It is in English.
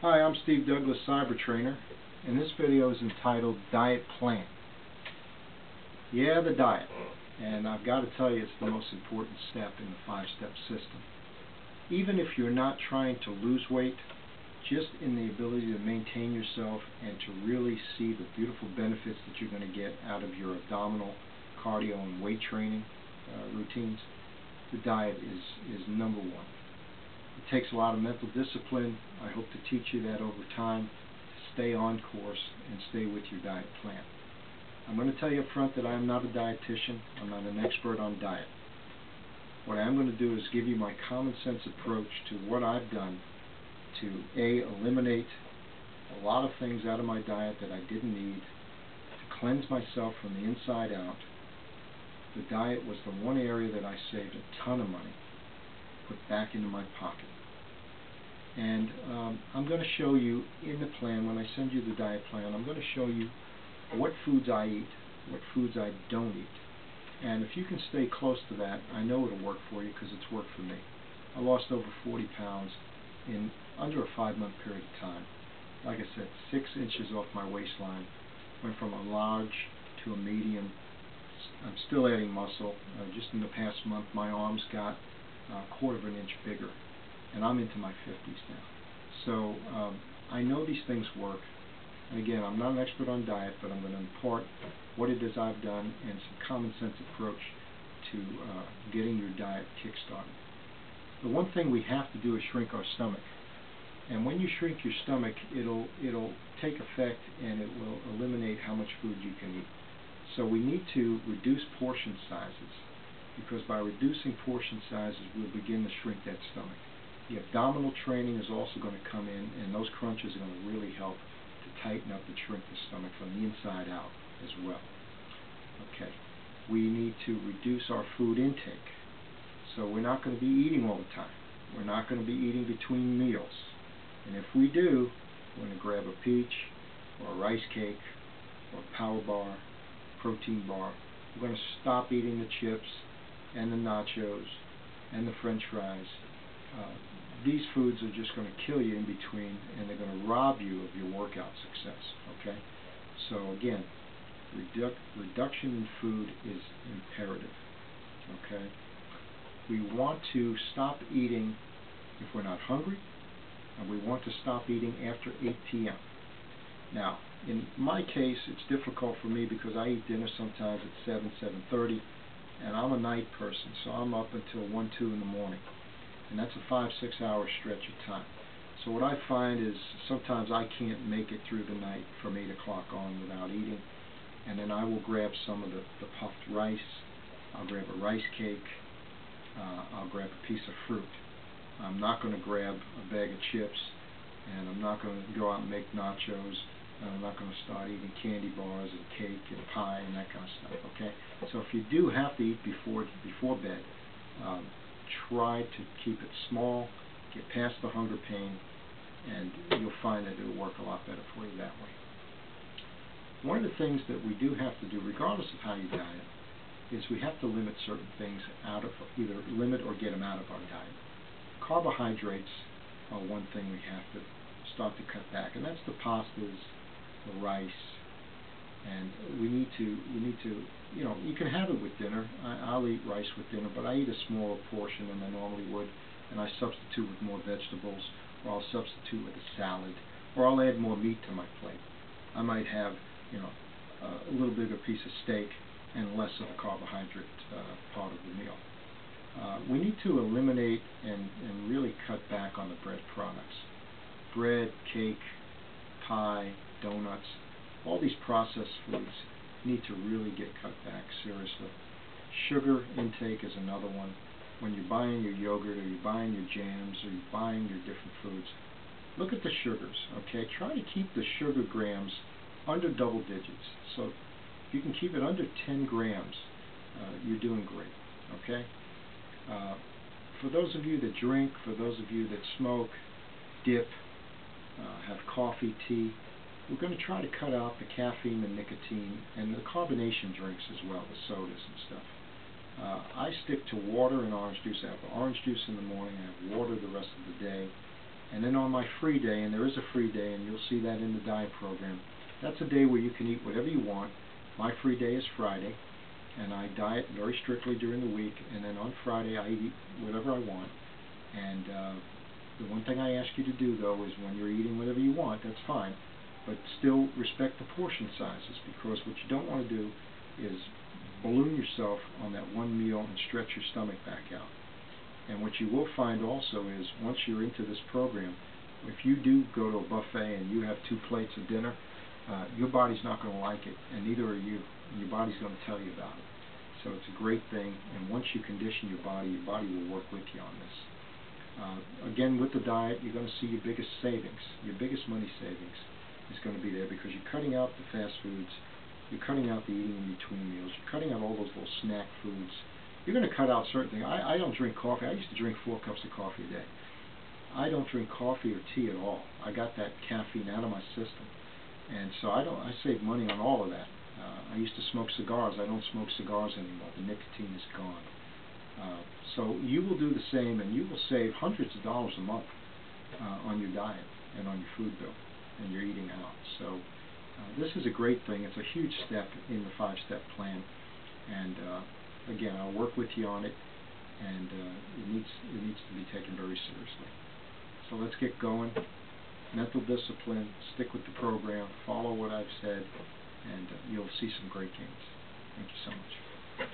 Hi, I'm Steve Douglas, Cyber Trainer, and this video is entitled Diet Plan. Yeah, the diet. And I've got to tell you, it's the most important step in the 5-step system. Even if you're not trying to lose weight, just in the ability to maintain yourself and to really see the beautiful benefits that you're going to get out of your abdominal, cardio, and weight training routines, the diet is number one. It takes a lot of mental discipline. I hope to teach you that over time, to stay on course and stay with your diet plan. I'm going to tell you up front that I am not a dietitian. I'm not an expert on diet. What I am going to do is give you my common sense approach to what I've done to eliminate a lot of things out of my diet that I didn't need, to cleanse myself from the inside out. The diet was the one area that I saved a ton of money, put back into my pocket. And I'm going to show you in the plan, when I send you the diet plan, I'm going to show you what foods I eat, what foods I don't eat. And if you can stay close to that, I know it'll work for you because it's worked for me. I lost over 40 pounds in under a 5-month period of time. Like I said, 6 inches off my waistline. Went from a large to a medium. I'm still adding muscle. Just in the past month, my arms got a 1/4 of an inch bigger. And I'm into my 50s now. So I know these things work. And again, I'm not an expert on diet, but I'm going to impart what it is I've done and some common sense approach to getting your diet kick-started. The one thing we have to do is shrink our stomach. And when you shrink your stomach, it'll take effect and it will eliminate how much food you can eat. So we need to reduce portion sizes, because by reducing portion sizes, we'll begin to shrink that stomach. The abdominal training is also going to come in, and those crunches are going to really help to tighten up and shrink the stomach from the inside out as well. Okay, we need to reduce our food intake. So we're not going to be eating all the time. We're not going to be eating between meals. And if we do, we're going to grab a peach or a rice cake or a power bar, protein bar. We're going to stop eating the chips and the nachos and the french fries. These foods are just going to kill you in between, and they're going to rob you of your workout success. Okay? So again, reduction in food is imperative. Okay? We want to stop eating if we're not hungry, and we want to stop eating after 8 p.m. Now, in my case, it's difficult for me because I eat dinner sometimes at 7:30, and I'm a night person, so I'm up until 1, 2 in the morning. And that's a 5-6 hour stretch of time. So what I find is sometimes I can't make it through the night from 8 o'clock on without eating. And then I will grab some of the puffed rice. I'll grab a rice cake. I'll grab a piece of fruit. I'm not going to grab a bag of chips, and I'm not going to go out and make nachos. And I'm not going to start eating candy bars and cake and pie and that kind of stuff. Okay? So if you do have to eat before bed, try to keep it small, get past the hunger pain, and you'll find that it'll work a lot better for you that way. One of the things that we do have to do, regardless of how you diet, is we have to limit certain things out of, either limit or get them out of our diet. Carbohydrates are one thing we have to start to cut back, and that's the pastas, the rice, and we need to, you know, you can have it with dinner. I'll eat rice with dinner, but I eat a smaller portion than I normally would, and I substitute with more vegetables, or I'll substitute with a salad, or I'll add more meat to my plate. I might have, you know, a little bigger piece of steak and less of the carbohydrate part of the meal. We need to eliminate and really cut back on the bread products. Bread, cake, pie, donuts, all these processed foods need to really get cut back seriously. Sugar intake is another one. When you're buying your yogurt, or you're buying your jams, or you're buying your different foods, look at the sugars, okay? Try to keep the sugar grams under double digits. So if you can keep it under 10 grams, you're doing great, okay? For those of you that drink, for those of you that smoke, dip, have coffee, tea, we're going to try to cut out the caffeine, the nicotine, and the carbonation drinks as well, the sodas and stuff. I stick to water and orange juice. I have orange juice in the morning, I have water the rest of the day, And then on my free day, and there is a free day, and you'll see that in the diet program, that's a day where you can eat whatever you want. My free day is Friday, and I diet very strictly during the week, and then on Friday I eat whatever I want. And the one thing I ask you to do, though, is when you're eating whatever you want, that's fine, but still respect the portion sizes, because what you don't want to do is balloon yourself on that one meal and stretch your stomach back out. And what you will find also is, once you're into this program, if you do go to a buffet and you have 2 plates of dinner, your body's not going to like it, and neither are you. Your body's going to tell you about it. So it's a great thing, and once you condition your body will work with you on this. Again, with the diet, you're going to see your biggest savings, your biggest money savings is going to be there, because you're cutting out the fast foods, you're cutting out the eating in between meals, you're cutting out all those little snack foods. You're going to cut out certain things. I don't drink coffee. I used to drink 4 cups of coffee a day. I don't drink coffee or tea at all. I got that caffeine out of my system, and so I save money on all of that. I used to smoke cigars. I don't smoke cigars anymore. The nicotine is gone. So you will do the same, and you will save hundreds of dollars a month on your diet and on your food bill and your eating out. So this is a great thing. It's a huge step in the 5-step plan, and again, I'll work with you on it, and it needs to be taken very seriously. So let's get going. Mental discipline, stick with the program, follow what I've said, and you'll see some great gains. Thank you so much.